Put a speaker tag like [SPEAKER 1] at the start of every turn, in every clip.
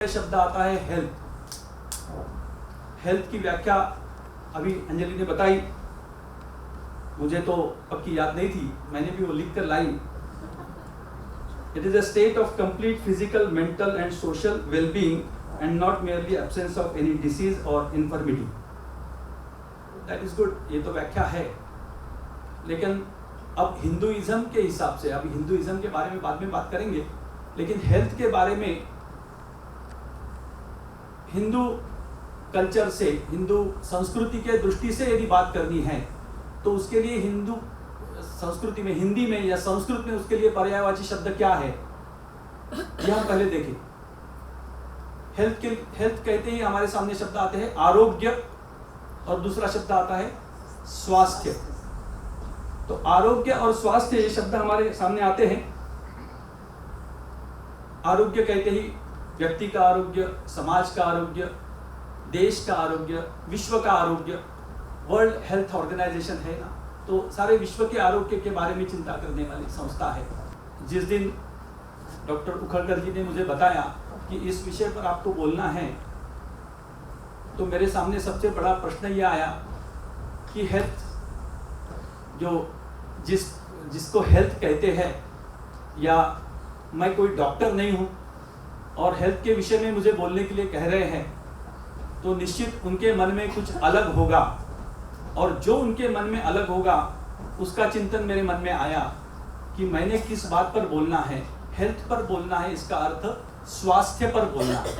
[SPEAKER 1] शब्द आता है हेल्थ। हेल्थ की व्याख्या अभी अंजलि ने बताई, मुझे तो पक्की याद नहीं थी, मैंने भी वो लिख कर लाई। It is a state of complete physical, mental and social wellbeing and not merely absence of any disease or infirmity. That is good, ये तो व्याख्या है। लेकिन अब हिंदुइज्म के हिसाब से, अभी हिंदुइज्म के बारे में बाद में बात करेंगे, लेकिन हेल्थ के बारे में हिंदू कल्चर से, हिंदू संस्कृति के दृष्टि से यदि बात करनी है तो उसके लिए हिंदू संस्कृति में, हिंदी में या संस्कृत में उसके लिए पर्यायवाची शब्द क्या है, यह हम पहले देखें। हेल्थ कहते ही हमारे सामने शब्द आते हैं आरोग्य, और दूसरा शब्द आता है स्वास्थ्य। तो आरोग्य और स्वास्थ्य ये शब्द हमारे सामने आते हैं। आरोग्य कहते ही व्यक्ति का आरोग्य, समाज का आरोग्य, देश का आरोग्य, विश्व का आरोग्य, वर्ल्ड हेल्थ ऑर्गेनाइजेशन है ना, तो सारे विश्व के आरोग्य के बारे में चिंता करने वाली संस्था है। जिस दिन डॉक्टर उखड़कर जी ने मुझे बताया कि इस विषय पर आपको बोलना है, तो मेरे सामने सबसे बड़ा प्रश्न यह आया कि हेल्थ, जो जिसको हेल्थ कहते हैं, या मैं कोई डॉक्टर नहीं हूँ और हेल्थ के विषय में मुझे बोलने के लिए कह रहे हैं, तो निश्चित उनके मन में कुछ अलग होगा, और जो उनके मन में अलग होगा उसका चिंतन मेरे मन में आया कि मैंने किस बात पर बोलना है। हेल्थ पर बोलना है, इसका अर्थ स्वास्थ्य पर बोलना है।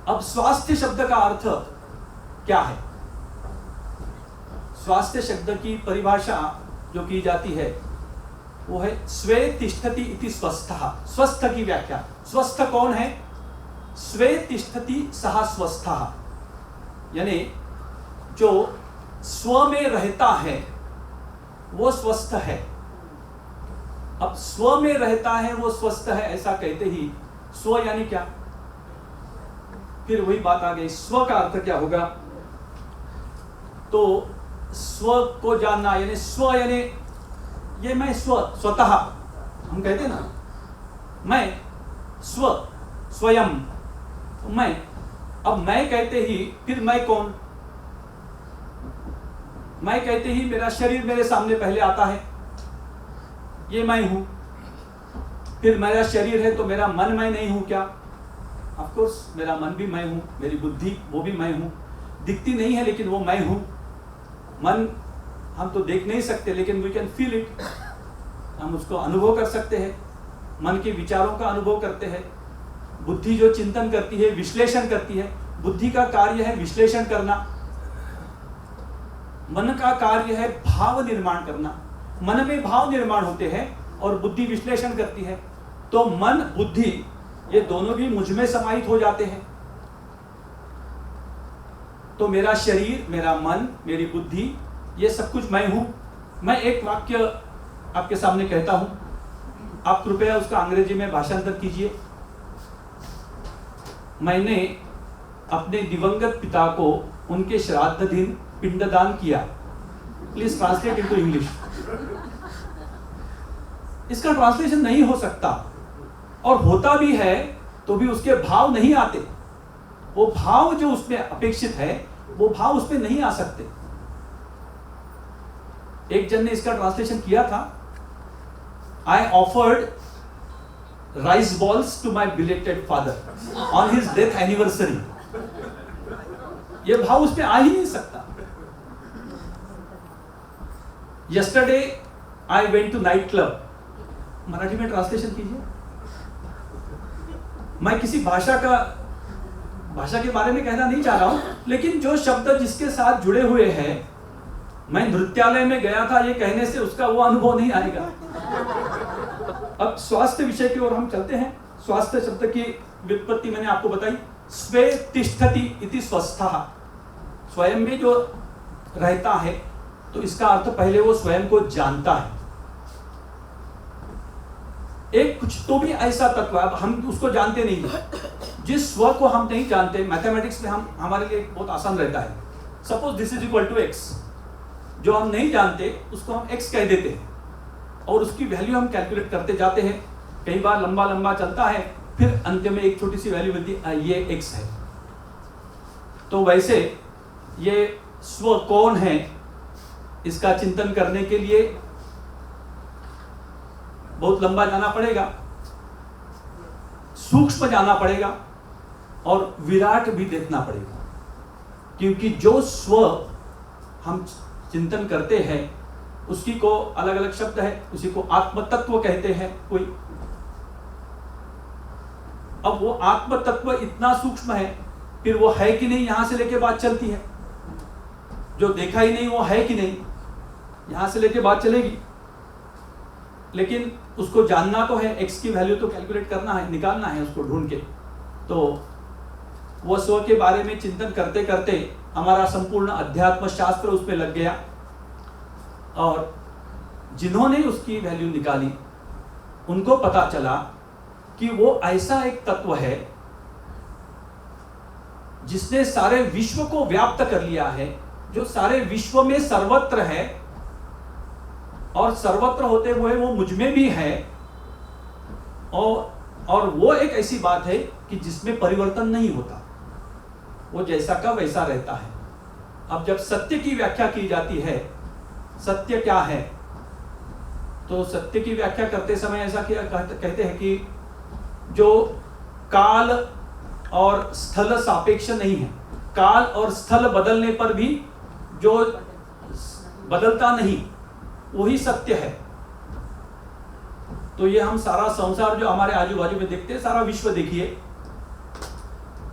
[SPEAKER 1] अब स्वास्थ्य शब्द का अर्थ क्या है? स्वास्थ्य शब्द की परिभाषा जो की जाती है वो है स्वे तिष्ठति इति स्वस्थः। स्वस्थ की व्याख्या, स्वस्थ कौन है? स्वे तिष्ठति सः स्वस्थः, यानी जो स्व में रहता है वो स्वस्थ है। अब स्व में रहता है वो स्वस्थ है, ऐसा कहते ही स्व यानी क्या? फिर वही बात आ गई, स्व का अर्थ क्या होगा? तो स्व को जानना, यानी स्व यानी ये मैं स्वतः हम कहते हैं ना, मैं स्वयं, मैं। अब मैं कहते ही फिर मैं कौन? मैं कहते ही मेरा शरीर मेरे सामने पहले आता है, ये मैं हूं। फिर मेरा शरीर है तो मेरा मन मैं नहीं हूं क्या? ऑफ कोर्स मेरा मन भी मैं हूं, मेरी बुद्धि वो भी मैं हूं, दिखती नहीं है लेकिन वो मैं हूं। मन हम तो देख नहीं सकते लेकिन वी कैन फील इट, हम उसको अनुभव कर सकते हैं, मन के विचारों का अनुभव करते हैं। बुद्धि जो चिंतन करती है, विश्लेषण करती है, बुद्धि का कार्य है विश्लेषण करना, मन का कार्य है भाव निर्माण करना। मन में भाव निर्माण होते हैं और बुद्धि विश्लेषण करती है। तो मन बुद्धि ये दोनों भी मुझ में समाहित हो जाते हैं। तो मेरा शरीर, मेरा मन, मेरी बुद्धि, ये सब कुछ मैं हूं। मैं एक वाक्य आपके सामने कहता हूं, आप कृपया उसका अंग्रेजी में भाषांतर कीजिए। मैंने अपने दिवंगत पिता को उनके श्राद्ध दिन पिंडदान किया। Please translate into English. इसका ट्रांसलेशन नहीं हो सकता, और होता भी है तो भी उसके भाव नहीं आते। वो भाव जो उसमें अपेक्षित है वो भाव उसमें नहीं आ सकते। एक जन ने इसका ट्रांसलेशन किया था, I offered rice balls to my belated father on his death anniversary. ये भाव उसमें आ ही नहीं सकता। Yesterday I went to night club. Marathi में ट्रांसलेशन कीजिए। मैं किसी भाषा के बारे में कहना नहीं चाह रहा हूं, लेकिन जो शब्द जिसके साथ जुड़े हुए हैं, मैं नृत्यालय में गया था ये कहने से उसका वो अनुभव नहीं आएगा। अब स्वास्थ्य विषय की ओर हम चलते हैं। स्वास्थ्य शब्द की व्युत्पत्ति मैंने आपको बताई, स्वे तिष्ठति इति स्वस्थः। स्वयं में जो रहता है, तो इसका अर्थ पहले वो स्वयं को जानता है। एक कुछ तो भी ऐसा तत्व है, हम उसको जानते नहीं है। जिस स्व को हम नहीं जानते, मैथमेटिक्स में हमारे लिए बहुत आसान रहता है। Suppose this is equal to x, जो हम नहीं जानते उसको हम एक्स कह देते हैं और उसकी वैल्यू हम कैलकुलेट करते जाते हैं। कई बार लंबा लंबा चलता है फिर अंत में एक छोटी सी वैल्यू मिलती है, ये x है। तो वैसे ये स्व कौन है, इसका चिंतन करने के लिए बहुत लंबा जाना पड़ेगा, सूक्ष्म जाना पड़ेगा और विराट भी देखना पड़ेगा। क्योंकि जो स्व हम चिंतन करते हैं उसकी को अलग अलग शब्द है, उसी को आत्म तत्व कहते हैं कोई। अब वो आत्म तत्व इतना सूक्ष्म है, फिर वो है कि नहीं, यहां से लेके बात चलती है। जो देखा ही नहीं वो है कि नहीं, यहां से लेके बात चलेगी। लेकिन उसको जानना तो है, x की वैल्यू तो कैलकुलेट करना है, निकालना है उसको ढूंढ के। तो वो स्व के बारे में चिंतन करते करते हमारा संपूर्ण अध्यात्म शास्त्र उसमें लग गया, और जिन्होंने उसकी वैल्यू निकाली उनको पता चला कि वो ऐसा एक तत्व है जिसने सारे विश्व को व्याप्त कर लिया है, जो सारे विश्व में सर्वत्र है, और सर्वत्र होते हुए वो मुझ में भी है। और वो एक ऐसी बात है कि जिसमें परिवर्तन नहीं होता, वो जैसा का वैसा रहता है। अब जब सत्य की व्याख्या की जाती है, सत्य क्या है, तो सत्य की व्याख्या करते समय ऐसा क्या कहते हैं कि जो काल और स्थल सापेक्ष नहीं है, काल और स्थल बदलने पर भी जो बदलता नहीं, वही सत्य है। तो ये हम सारा संसार जो हमारे आजू बाजू में देखते हैं, सारा विश्व देखिए,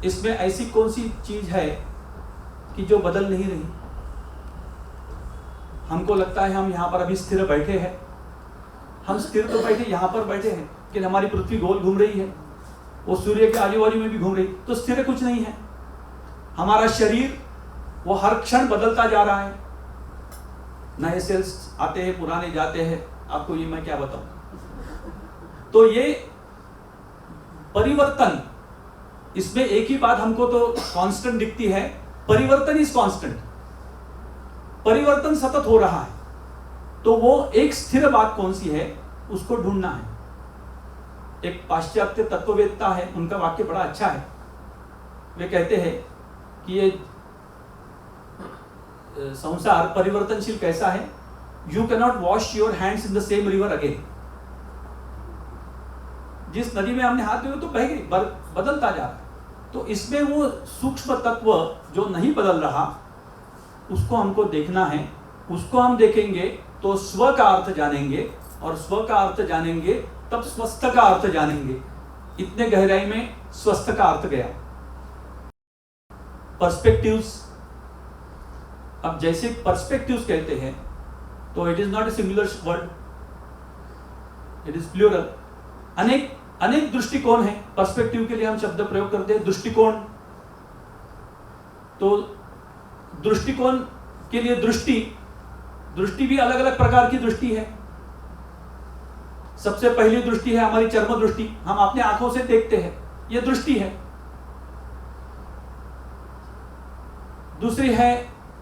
[SPEAKER 1] इसमें ऐसी कौन सी चीज है कि जो बदल नहीं रही। हमको लगता है हम यहाँ पर अभी स्थिर बैठे हैं, हम स्थिर तो बैठे यहाँ पर बैठे हैं, लेकिन हमारी पृथ्वी गोल घूम रही है, वो सूर्य के आजू बाजू में भी घूम रही, तो स्थिर कुछ नहीं है। हमारा शरीर वो हर क्षण बदलता जा रहा है, नए सेल्स आते हैं, पुराने जाते हैं, आपको ये मैं क्या बताऊं। तो ये परिवर्तन, इसमें एक ही बात हमको तो कांस्टेंट दिखती है, परिवर्तन इज कांस्टेंट, परिवर्तन सतत हो रहा है। तो वो एक स्थिर बात कौन सी है, उसको ढूंढना है। एक पाश्चात्य तत्ववेत्ता है, उनका वाक्य बड़ा अच्छा है। वे कहते हैं कि ये संसार परिवर्तनशील कैसा है, you can not wash your hands in the same river again. जिस नदी में हमने हाथ धोए तो बह गई, बदलता जा रहा है। तो इसमें वो सूक्ष्म तत्व जो नहीं बदल रहा, उसको हमको देखना है। उसको हम देखेंगे तो स्व का अर्थ जानेंगे, और स्व का अर्थ जानेंगे तब स्वस्थ का अर्थ जानेंगे। इतने गहराई में स्वस्थ का अर्थ गया। पर्सपेक्टिव्स, अब जैसे पर्सपेक्टिव्स कहते हैं तो it is not a singular word, it is plural. अनेक दृष्टिकोण है। पर्सपेक्टिव के लिए हम शब्द प्रयोग करते हैं दृष्टिकोण। तो दृष्टिकोण के लिए दृष्टि भी अलग अलग प्रकार की दृष्टि है। सबसे पहली दृष्टि है हमारी चर्म दृष्टि, हम अपने आंखों से देखते हैं, यह दृष्टि है। दूसरी है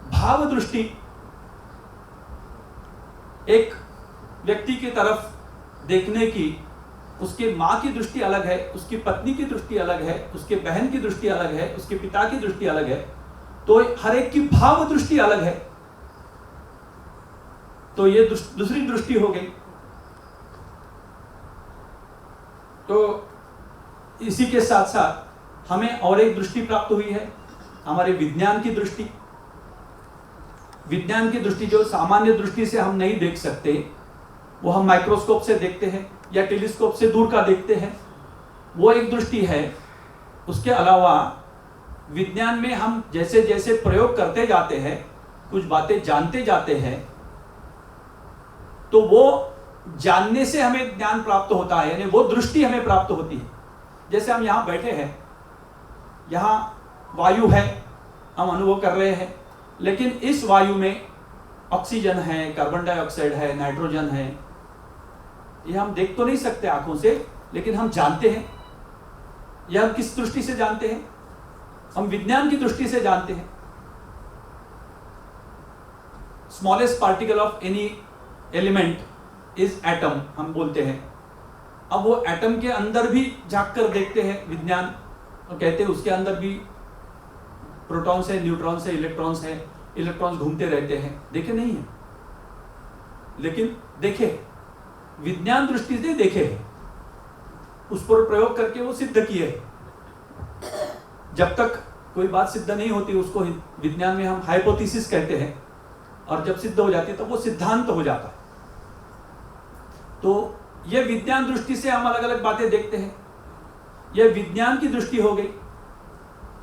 [SPEAKER 1] भाव दृष्टि। एक व्यक्ति की तरफ देखने की उसके माँ की दृष्टि अलग है, उसकी पत्नी की दृष्टि अलग है, उसके बहन की दृष्टि अलग है, उसके पिता की दृष्टि अलग है। तो हर एक की भाव दृष्टि अलग है। तो ये दूसरी दृष्टि हो गई। तो इसी के साथ साथ हमें और एक दृष्टि प्राप्त हुई है, हमारे विज्ञान की दृष्टि। विज्ञान की दृष्टि जो सामान्य दृष्टि से हम नहीं देख सकते, वो हम माइक्रोस्कोप से देखते हैं या टेलीस्कोप से दूर का देखते हैं, वो एक दृष्टि है। उसके अलावा विज्ञान में हम जैसे जैसे प्रयोग करते जाते हैं, कुछ बातें जानते जाते हैं, तो वो जानने से हमें ज्ञान प्राप्त होता है, यानी वो दृष्टि हमें प्राप्त होती है। जैसे हम यहाँ बैठे हैं, यहाँ वायु है, हम अनुभव कर रहे हैं, लेकिन इस वायु में ऑक्सीजन है, कार्बन डाइऑक्साइड है, नाइट्रोजन है। ये हम देख तो नहीं सकते आंखों से, लेकिन हम जानते हैं। यह हम किस दृष्टि से जानते हैं? हम विज्ञान की दृष्टि से जानते हैं। Smallest particle of any element is atom, हम बोलते हैं। अब वो एटम के अंदर भी झांक कर देखते हैं विज्ञान, और कहते हैं उसके अंदर भी प्रोटॉन्स है, न्यूट्रॉन्स है, इलेक्ट्रॉन्स है, इलेक्ट्रॉन्स घूमते रहते हैं, देखे नहीं है, लेकिन देखे विज्ञान दृष्टि से देखे हैं, उस पर प्रयोग करके वो सिद्ध किए हैं। जब तक कोई बात सिद्ध नहीं होती उसको विज्ञान में हम हाइपोथेसिस कहते हैं, और जब सिद्ध हो जाती है तो वो सिद्धांत हो जाता है। तो ये विज्ञान दृष्टि से हम अलग अलग बातें देखते हैं, यह विज्ञान की दृष्टि हो गई।